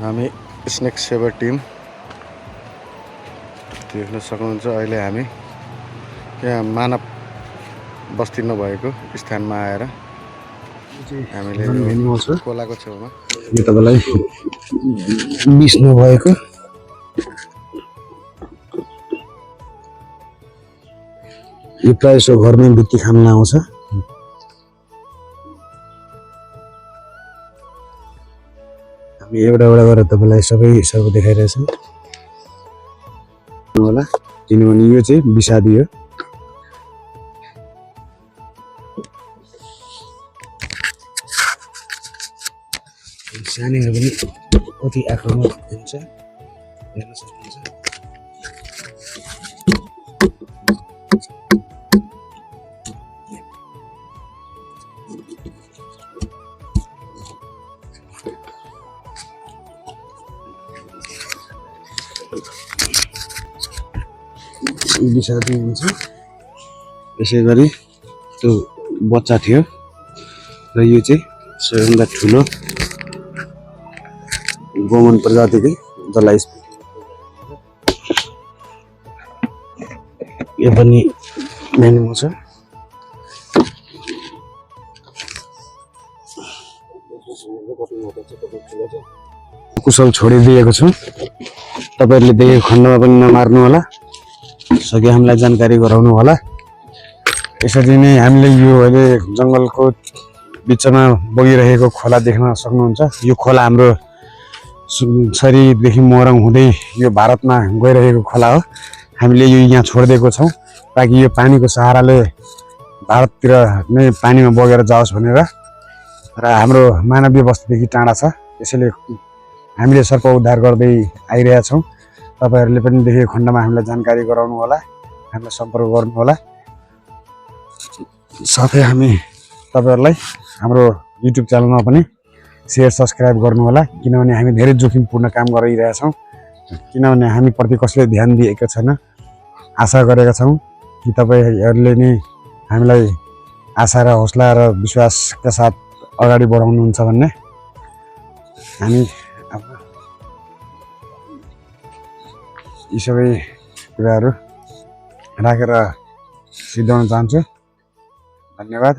हामी snake shaver team देख्न सक्नुहुन्छ। अहिले हामी यहाँ मानव बस्ती नभएको स्थानमा आएर हामीले यो खोलाको छेउमा यो तपाईलाई मिस नभएको यो प्रायः सो घरमै बित्ती खान आउँछ। हामी एउटा एउटा गरेर तपाईलाई सबै देखाइरहेछ होला, किनभने यो चाहिँ विषादी हो। सानीहरू पनि कति आक्रामक हुन्छ हेर्न सक्नुहुन्छ। विषादी हुन्छ। त्यसै गरी त्यो बच्चा थियो र यो चाहिँ सबैभन्दा ठुलो गोमन प्रजातिकै जसलाई यो पनि एनिमल छ। कुशल छोडिदिएको छु, तपाईहरुले देखेको खण्डमा पनि नमार्नु होला, सके हामीलाई जानकारी गराउनु होला। यसरी नै हामीले यो अहिले जंगलको बिचमा बगिरहेको खोला देख्न सक्नुहुन्छ। यो खोला हाम्रो शरीरदेखि मोरङ हुँदै यो भारतमा गइरहेको खोला हो। हामीले यो यहाँ छोडिदिएको छौँ ताकि यो पानीको सहाराले भारततिर नै पानीमा बगेर जाओस् भनेर, र हाम्रो मानवीय बस्तीदेखि टाढा छ। त्यसैले हामीले सर्प उद्धार गर्दै आइरहेका छौँ। तपाईहरुले पनि देखेको खण्डमा हामीलाई जानकारी गराउनु होला, हामीलाई सम्पर्क गर्नु होला। साथै हामी तपाईहरुलाई हाम्रो युट्युब च्यानलमा पनि शेयर सब्स्क्राइब गर्नु होला, किनभने हामी धेरै जोखिमपूर्ण काम गरिरहेका छौँ। किनभने हामी प्रति कसैले ध्यान दिएको छैन। आशा गरेका छौँ कि तपाईहरुले नै हामीलाई आशा र हौसला र विश्वासका साथ अगाडि बढाउनुहुन्छ भन्ने हामी यी सबै कुराहरू राखेर सिद्धाउन चाहन्छु। धन्यवाद।